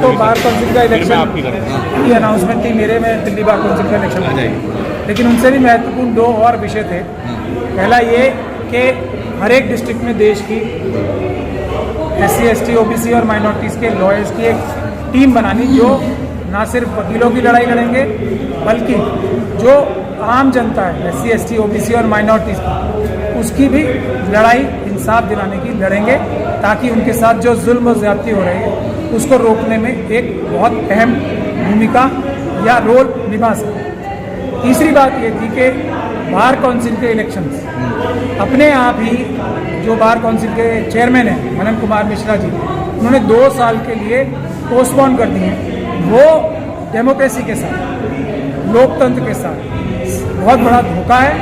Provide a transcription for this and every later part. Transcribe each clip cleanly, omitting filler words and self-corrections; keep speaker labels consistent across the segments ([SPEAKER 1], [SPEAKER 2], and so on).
[SPEAKER 1] तो bar council का election की अनाउंसमेंट थी मेरे में, दिल्ली बार काउंसिल का इलेक्शन आ जाएगी, लेकिन उनसे भी महत्वपूर्ण दो और विषय थे। पहला ये कि हर एक डिस्ट्रिक्ट में देश की SC ST OBC और माइनॉरिटीज़ के लॉयर्स की एक टीम बनानी, जो ना सिर्फ वकीलों की लड़ाई लड़ेंगे बल्कि जो आम जनता है SC ST OBC और माइनॉरिटीज़ की, उसकी भी लड़ाई इंसाफ दिलाने की लड़ेंगे, ताकि उनके साथ जो जुल्म और ज़्यादती हो रही है उसको रोकने में एक बहुत अहम भूमिका या रोल निभा सके। तीसरी बात ये थी कि बार काउंसिल के इलेक्शंस अपने आप ही, जो बार काउंसिल के चेयरमैन हैं मनन कुमार मिश्रा जी, उन्होंने 2 साल के लिए पोस्टपोन कर दिए। वो डेमोक्रेसी के साथ, लोकतंत्र के साथ बहुत बड़ा धोखा है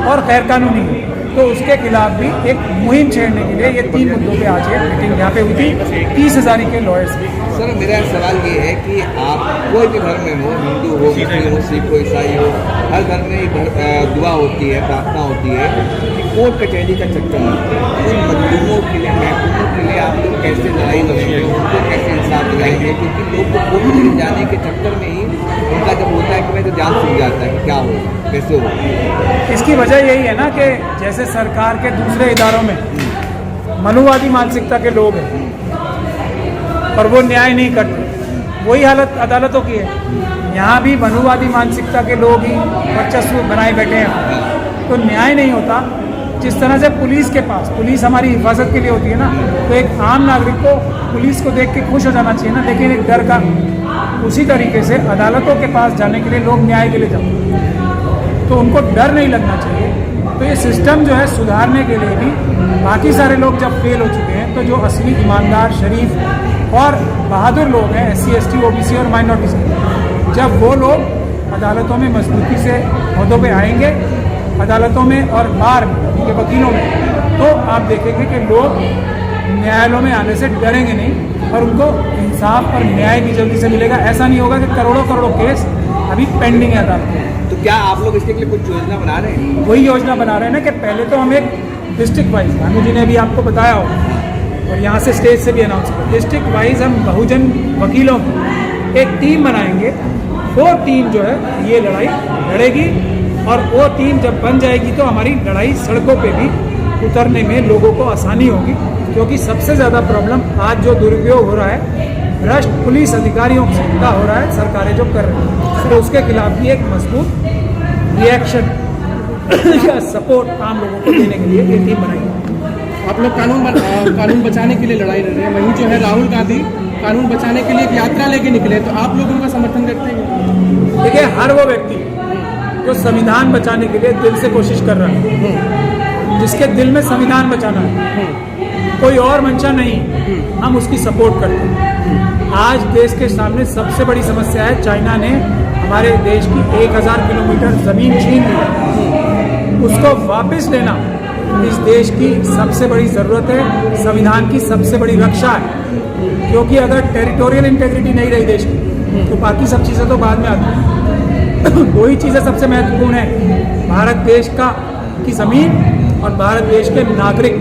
[SPEAKER 1] और गैरकानूनी है। तो उसके खिलाफ भी एक मुहिम छेड़ने के लिए ये 3 मुद्दों पे आज ये मीटिंग यहाँ पे हुई थी 30,000 के लॉयर्स की।
[SPEAKER 2] सर मेरा सवाल ये है कि आप कोई भी धर्म में हो, हिंदू हो, मुस्लिम हो, सिख हो, ईसाई हो, हर धर्म में दुआ होती है, प्रार्थना होती है कि कोर्ट कचहरी का चक्कर उन मजलूमों के लिए, महकूमों के लिए आप लोग कैसे लड़ाई लड़ेंगे, उनको कैसे इंसाफ दिलाएंगे, क्योंकि लोग को कोर्ट कचहरी जाने के चक्कर में ही उनका जब होता है कि मैं तो जान सूझ जाता है कि क्या हो, कैसे हो।
[SPEAKER 1] इसकी वजह यही है ना कि जैसे सरकार के दूसरे इदारों में मनुवादी मानसिकता के लोग हैं और वो न्याय नहीं करते, वही हालत अदालतों की है। यहाँ भी मनुवादी मानसिकता के लोग ही वर्चस्व बनाए बैठे हैं, तो न्याय नहीं होता। जिस तरह से पुलिस के पास, पुलिस हमारी हिफाजत के लिए होती है ना, तो एक आम नागरिक को पुलिस को देख के खुश हो जाना चाहिए ना, लेकिन एक डर का। उसी तरीके से अदालतों के पास जाने के लिए लोग न्याय के लिए जाते हैं, तो उनको डर नहीं लगना चाहिए। तो ये सिस्टम जो है सुधारने के लिए भी, बाकी सारे लोग जब फेल हो चुके हैं, तो जो असली ईमानदार, शरीफ और बहादुर लोग हैं SC ST OBC और माइनॉरिटीज़ के, जब वो लोग अदालतों में मजबूती से अहदों पे आएंगे, अदालतों में और बार के वकीलों में, तो आप देखेंगे कि लोग न्यायालयों में आने से डरेंगे नहीं और उनको इंसाफ और न्याय भी जल्दी से मिलेगा। ऐसा नहीं होगा कि करोड़ों करोड़ों केस अभी पेंडिंग है अदालत में।
[SPEAKER 2] तो क्या आप लोग इसके लिए कुछ योजना बना रहे हैं?
[SPEAKER 1] वही योजना बना रहे हैं ना कि पहले तो हम एक डिस्ट्रिक्ट वाइज, भानु जी ने भी आपको बताया हो और यहाँ से स्टेज से भी अनाउंस किया, डिस्ट्रिक्ट वाइज हम बहुजन वकीलों की एक टीम बनाएंगे। वो टीम जो है ये लड़ाई लड़ेगी और वो टीम जब बन जाएगी तो हमारी लड़ाई सड़कों पे भी उतरने में लोगों को आसानी होगी, क्योंकि सबसे ज़्यादा प्रॉब्लम आज जो दुरुपयोग हो रहा है भ्रष्ट पुलिस अधिकारियों का हो रहा है, सरकारें जो कर रही हैं, तो उसके खिलाफ भी एक मजबूत रिएक्शन या सपोर्ट आम लोगों को देने के लिए ये टीम बनाई।
[SPEAKER 3] आप लोग कानून बचाने के लिए लड़ाई लड़ रहे हैं, वहीं जो है राहुल गांधी कानून बचाने के लिए एक यात्रा लेके निकले, तो आप लोग उनका समर्थन करते हैं?
[SPEAKER 1] देखिए, हर वो व्यक्ति जो संविधान बचाने के लिए दिल से कोशिश कर रहा है, जिसके दिल में संविधान बचाना है, कोई और मंशा नहीं, हम उसकी सपोर्ट करते हैं। आज देश के सामने सबसे बड़ी समस्या है, चाइना ने हमारे देश की 1000 किलोमीटर ज़मीन छीन ली, उसको वापस लेना इस देश की सबसे बड़ी ज़रूरत है, संविधान की सबसे बड़ी रक्षा है। क्योंकि अगर टेरिटोरियल इंटेग्रिटी नहीं रही देश की, तो बाकी सब चीज़ें तो बाद में आती हैं। दो ही चीज़ें सबसे महत्वपूर्ण है, भारत देश की ज़मीन और भारत देश के नागरिक,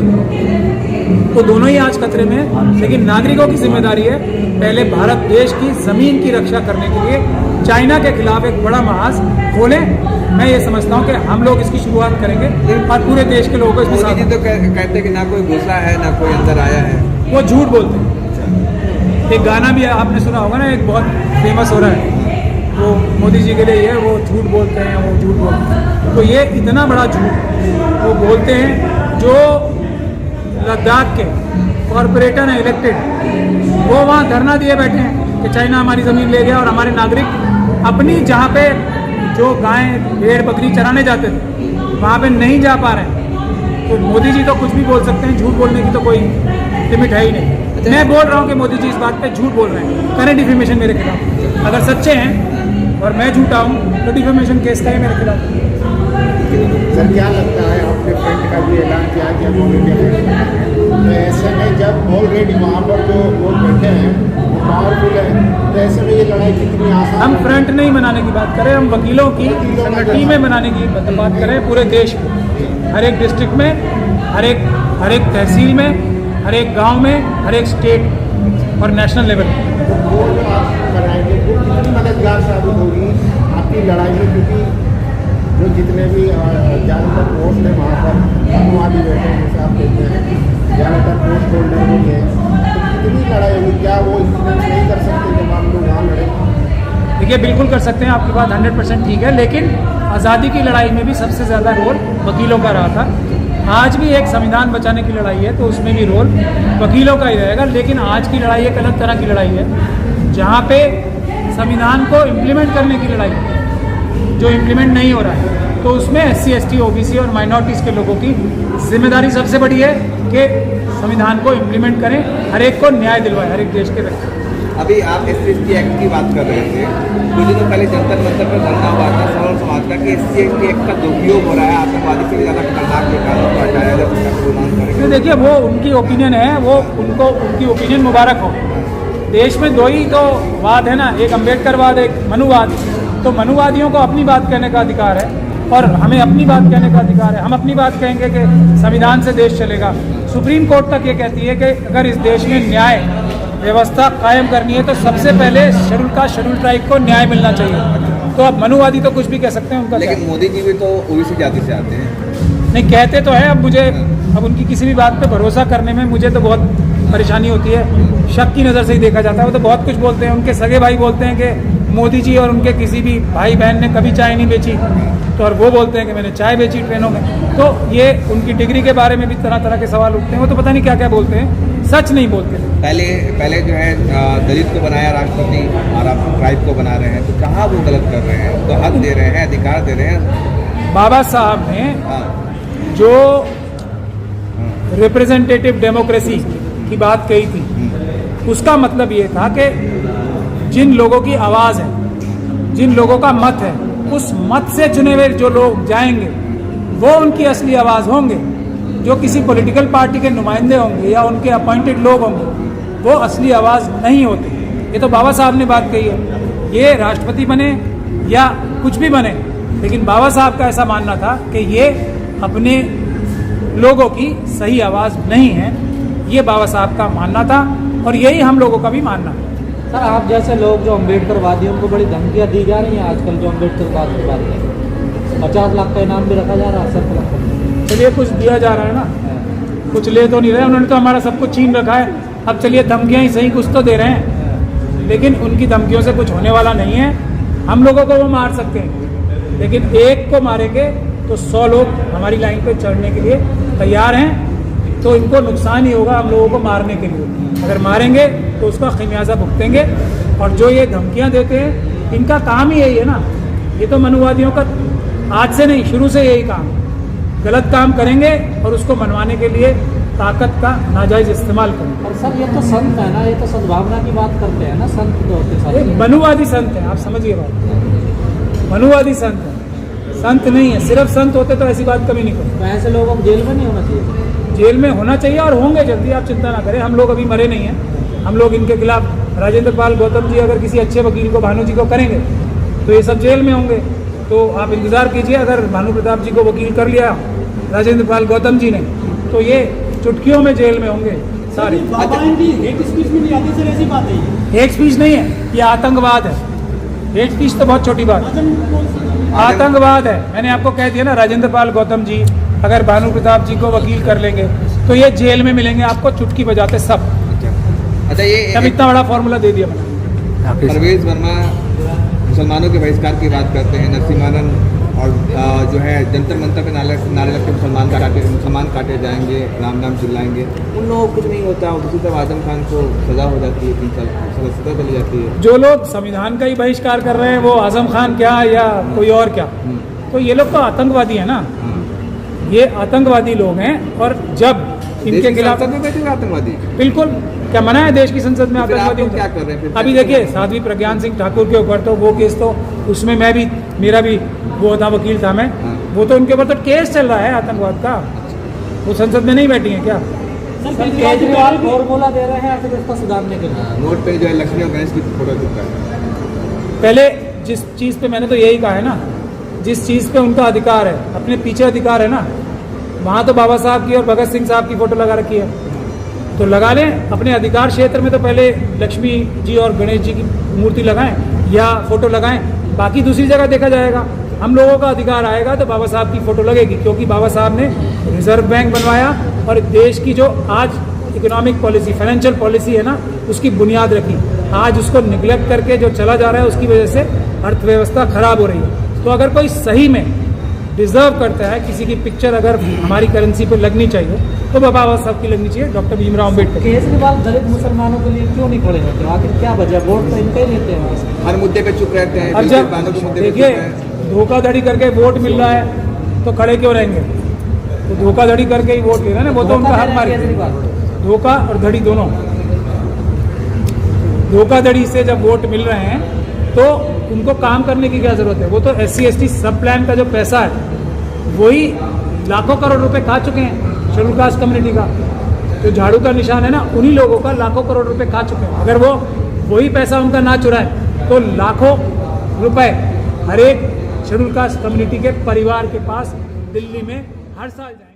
[SPEAKER 1] तो दोनों ही आज खतरे में हैं। लेकिन नागरिकों की जिम्मेदारी है पहले भारत देश की ज़मीन की रक्षा करने के लिए चाइना के खिलाफ एक बड़ा महाज खोलें। मैं ये समझता हूँ कि हम लोग इसकी शुरुआत करेंगे और पूरे देश के लोगों को इसमें साथ।
[SPEAKER 2] मोदी जी तो कहते हैं कि ना कोई घुसा है ना कोई अंदर आया है,
[SPEAKER 1] वो झूठ बोलते हैं। एक गाना भी आपने सुना होगा ना, एक बहुत फेमस हो रहा है, वो मोदी जी के लिए ये, वो झूठ बोलते हैं, वो झूठ बोलते हैं। तो ये इतना बड़ा झूठ वो बोलते हैं, जो लद्दाख के कॉरपोरेटर हैं इलेक्टेड, वो वहाँ धरना दिए बैठे हैं कि चाइना हमारी ज़मीन ले गया और हमारे नागरिक अपनी जहाँ पे जो गाय भेड़ बकरी चराने जाते थे वहाँ पे नहीं जा पा रहे हैं। तो मोदी जी तो कुछ भी बोल सकते हैं, झूठ बोलने की तो कोई लिमिट है ही नहीं। मैं बोल रहा हूँ कि मोदी जी इस बात पे झूठ बोल रहे हैं, करें डिफेमेशन मेरे खिलाफ। अगर सच्चे हैं और मैं झूठा हूँ तो डिफेमेशन केस करें मेरे खिलाफ।
[SPEAKER 4] सर क्या लगता है, आपने फ्रंट का भी ऐलान किया कि हम ऑल इंडिया फ्रंट बनाएंगे, तो ऐसे में जब ऑलरेडी वहाँ पर जो लोग बैठे हैं वो पावरफुल है, तो ऐसे में ये लड़ाई कितनी आसान?
[SPEAKER 1] हम फ्रंट नहीं बनाने की बात करें, हम वकीलों की टीमें बनाने की बात करें पूरे देश में, हर एक डिस्ट्रिक्ट में, हर एक तहसील में, हर एक गांव में, हर एक स्टेट और नेशनल लेवल पे।
[SPEAKER 4] वो जो आप कराएंगे वो कितनी मददगार साबित होगी आपकी लड़ाई में, क्योंकि जो जितने भी ज़्यादातर पोस्ट है वहाँ पर मनुवादी बैठे हैं, जैसे आप कहते हैं ज़्यादातर पोस्ट होल्डर भी है, तो कितनी लड़ाई होगी? क्या वो इन्फ्लुएंस नहीं कर सकते जब आप लोग वहाँ लड़ेंगे?
[SPEAKER 1] देखिए बिल्कुल कर सकते हैं, आपकी बात 100% ठीक है, लेकिन आज़ादी की लड़ाई में भी सबसे ज़्यादा रोल वकीलों का रहा था। आज भी एक संविधान बचाने की लड़ाई है तो उसमें भी रोल वकीलों का ही रहेगा, लेकिन आज की लड़ाई एक अलग तरह की लड़ाई है जहाँ पे संविधान को इम्प्लीमेंट करने की लड़ाई है, जो इम्प्लीमेंट नहीं हो रहा है। तो उसमें SC, ST, OBC और माइनॉरिटीज़ के लोगों की जिम्मेदारी सबसे बड़ी है कि संविधान को इम्प्लीमेंट करें, हर एक को न्याय दिलवाएं, हर एक देश के व्यक्ति।
[SPEAKER 2] अभी आप SC एक्ट की बात कर रहे थे, कुछ दिनों पहले जंतर मंतर पर धरना हुआ था, सवाल समाज का कि SC एक्ट का दुरुपयोग हो रहा है, आतंकवादी से ज़्यादा खतरनाक ये कानून को हटाया जाए, उसका निर्माण
[SPEAKER 1] तो
[SPEAKER 2] करें।
[SPEAKER 1] देखिए वो उनकी ओपिनियन है, वो उनको उनकी ओपिनियन मुबारक हो। देश में दो ही तो वाद है ना, एक अम्बेडकरवाद, एक मनुवाद। तो मनुवादियों को अपनी बात कहने का अधिकार है और हमें अपनी बात कहने का अधिकार है। हम अपनी बात कहेंगे कि संविधान से देश चलेगा। सुप्रीम कोर्ट तक ये कहती है कि अगर इस देश में न्याय व्यवस्था कायम करनी है तो सबसे पहले शेड्यूल ट्राइब को न्याय मिलना चाहिए। तो अब मनुवादी तो कुछ भी कह सकते हैं, उनका
[SPEAKER 2] लेकिन मोदी जी भी तो OBC जाति से आते हैं।
[SPEAKER 1] नहीं कहते तो है। अब उनकी किसी भी बात पे भरोसा करने में मुझे तो बहुत परेशानी होती है, शक की नज़र से ही देखा जाता है। वो तो बहुत कुछ बोलते हैं, उनके सगे भाई बोलते हैं कि मोदी जी और उनके किसी भी भाई बहन ने कभी चाय नहीं बेची, तो और वो बोलते हैं कि मैंने चाय बेची ट्रेनों में। तो ये उनकी डिग्री के बारे में भी तरह तरह के सवाल उठते हैं, वो तो पता नहीं क्या क्या बोलते हैं, सच नहीं बोलते।
[SPEAKER 2] पहले जो है दलित को बनाया राष्ट्रपति और आप ट्राइब को बना रहे हैं, तो कहाँ वो गलत कर रहे हैं? तो हक दे रहे हैं, अधिकार दे रहे हैं।
[SPEAKER 1] बाबा साहब ने
[SPEAKER 2] हाँ,
[SPEAKER 1] जो रिप्रेजेंटेटिव डेमोक्रेसी की बात कही थी, उसका मतलब ये था कि जिन लोगों की आवाज़ है, जिन लोगों का मत है, उस मत से चुने हुए जो लोग जाएंगे वो उनकी असली आवाज़ होंगे। जो किसी पॉलिटिकल पार्टी के नुमाइंदे होंगे या उनके अपॉइंटेड लोग होंगे, वो असली आवाज़ नहीं होती। ये तो बाबा साहब ने बात कही है। ये राष्ट्रपति बने या कुछ भी बने, लेकिन बाबा साहब का ऐसा मानना था कि ये अपने लोगों की सही आवाज़ नहीं है। ये बाबा साहब का मानना था और यही हम लोगों का भी मानना है।
[SPEAKER 5] सर आप जैसे लोग जो अम्बेडकरवादी हैं उनको बड़ी धमकियां दी जा रही हैं आजकल, जो अम्बेडकरवाद की बात है, 50 लाख का इनाम भी रखा जा रहा है, 70 लाख का।
[SPEAKER 1] चलिए कुछ दिया जा रहा है ना, कुछ ले तो नहीं रहे, उन्होंने तो हमारा सब कुछ छीन रखा है। अब चलिए धमकियां ही सही, कुछ तो दे रहे हैं, लेकिन उनकी धमकियों से कुछ होने वाला नहीं है। हम लोगों को वो मार सकते हैं, लेकिन एक को मारेंगे तो 100 लोग हमारी लाइन पे चढ़ने के लिए तैयार हैं। तो इनको नुकसान ही होगा हम लोगों को मारने के लिए। अगर मारेंगे तो उसका खमियाजा भुगतेंगे। और जो ये धमकियां देते हैं, इनका काम ही यही है ना। ये तो मनुवादियों का आज से नहीं, शुरू से यही काम, गलत काम करेंगे और उसको मनवाने के लिए ताकत का नाजायज़ इस्तेमाल करेंगे।
[SPEAKER 5] और सर ये तो संत है ना, ये तो सद्भावना की बात करते हैं ना, संत तो होते
[SPEAKER 1] ये
[SPEAKER 5] सारे।
[SPEAKER 1] मनुवादी संत हैं, आप समझिए बात। मनुवादी संत हैं, संत नहीं है। सिर्फ संत होते तो ऐसी बात कभी नहीं करते।
[SPEAKER 5] तो ऐसे लोगों को जेल में नहीं होना चाहिए?
[SPEAKER 1] जेल में होना चाहिए और होंगे जल्दी, आप चिंता ना करें। हम लोग अभी मरे नहीं हैं। हम लोग इनके खिलाफ, राजेंद्र पाल गौतम जी अगर किसी अच्छे वकील को, भानु जी को करेंगे तो ये सब जेल में होंगे। तो आप इंतज़ार कीजिए, अगर भानु प्रताप जी को वकील कर लिया राजेंद्र पाल गौतम जी ने, तो ये चुटकियों में जेल में होंगे सारे।
[SPEAKER 5] हेट स्पीच में नहीं आती सर, ऐसी बात है।
[SPEAKER 1] हेट स्पीच नहीं है, ये आतंकवाद है। हेट स्पीच तो बहुत छोटी बात है, आतंकवाद है। मैंने आपको कह दिया ना, राजेंद्र पाल गौतम जी अगर भानु प्रताप जी को वकील कर लेंगे तो ये जेल में मिलेंगे आपको चुटकी बजाते सब।
[SPEAKER 2] अच्छा ये
[SPEAKER 1] अब इतना बड़ा फॉर्मूला दे दिया मैंने।
[SPEAKER 2] परवेज वर्मा मुसलमानों के बहिष्कार की बात करते हैं, नरसिम्हानंद और जो है जंतर मंतर पे नारे लगते मुसलमान काटे जाएंगे, राम नाम चिल्लाएंगे। उन लोगों को कुछ नहीं होता, और दूसरी तरफ आजम खान को सजा हो जाती है, 3 साल सजा चली जाती है।
[SPEAKER 1] जो लोग संविधान का ही बहिष्कार कर रहे हैं, वो आजम खान क्या या कोई और क्या, तो ये लोग तो आतंकवादी है ना। ये आतंकवादी लोग हैं। और जब इनके खिलाफ
[SPEAKER 2] आतंकवादी
[SPEAKER 1] बिल्कुल, क्या मना है देश की संसद में
[SPEAKER 2] फिर आप
[SPEAKER 1] आतंकवादी?
[SPEAKER 2] लोग क्या कर रहे हैं फिर?
[SPEAKER 1] अभी देखिए साध्वी प्रज्ञान सिंह ठाकुर के ऊपर तो वो केस, तो उसमें मैं भी, मेरा भी वो था, वकील था मैं। वो तो उनके ऊपर तो केस चल रहा है आतंकवाद का। वो संसद में नहीं बैठी है क्या?
[SPEAKER 5] सर केजरीवाल फॉर्मूला दे रहे हैं अर्थव्यवस्था सुधारने के लिए।
[SPEAKER 2] नोट पे जो है लक्ष्मी और गणेश की फोटो चिपका है।
[SPEAKER 1] पहले जिस चीज़ पे, मैंने तो यही कहा है ना, जिस चीज़ पे उनका अधिकार है, अपने पीछे अधिकार है ना, वहाँ तो बाबा साहब की और भगत सिंह साहब की फ़ोटो लगा रखी है। तो लगा लें अपने अधिकार क्षेत्र में, तो पहले लक्ष्मी जी और गणेश जी की मूर्ति लगाएं या फोटो लगाएं, बाकी दूसरी जगह देखा जाएगा। हम लोगों का अधिकार आएगा तो बाबा साहब की फोटो लगेगी, क्योंकि बाबा साहब ने रिजर्व बैंक बनवाया और देश की जो आज इकोनॉमिक पॉलिसी, फाइनेंशियल पॉलिसी है ना, उसकी बुनियाद रखी। आज उसको निगलेक्ट करके जो चला जा रहा है, उसकी वजह से अर्थव्यवस्था खराब हो रही है। तो अगर कोई सही में डिजर्व करता है, किसी की पिक्चर अगर हमारी करेंसी पे लगनी चाहिए तो बाबा साहब की लगनी चाहिए, डॉक्टर भीमराव अम्बेडकर।
[SPEAKER 5] केजरीवाल दलित मुसलमानों के लिए क्यों नहीं खड़े होते? आखिर क्या वजह? वोट तो इनके ही लेते हैं।
[SPEAKER 2] हर मुद्दे पे चुप रहते हैं।
[SPEAKER 1] अब जब
[SPEAKER 2] कानून के मुद्दे पे
[SPEAKER 1] देखिए
[SPEAKER 2] चुप हैं।
[SPEAKER 1] धोखाधड़ी करके वोट मिल रहा है तो खड़े क्यों रहेंगे? तो धोखाधड़ी करके ही वोट ले रहे हैं ना, वो तो उनका हक मार। धोखा और धड़ी दोनों, धोखाधड़ी से जब वोट मिल रहे हैं तो उनको काम करने की क्या जरूरत है? वो तो SC ST सब प्लान का जो पैसा है वही लाखों करोड़ रुपए खा चुके हैं शेड्यूल कास्ट कम्युनिटी का। जो झाड़ू का निशान है ना, उन्हीं लोगों का लाखों करोड़ रुपए खा चुके हैं। अगर वो वही पैसा उनका ना चुराए तो लाखों रुपए हर एक शेड्यूल कास्ट कम्युनिटी के परिवार के पास दिल्ली में हर साल जाए।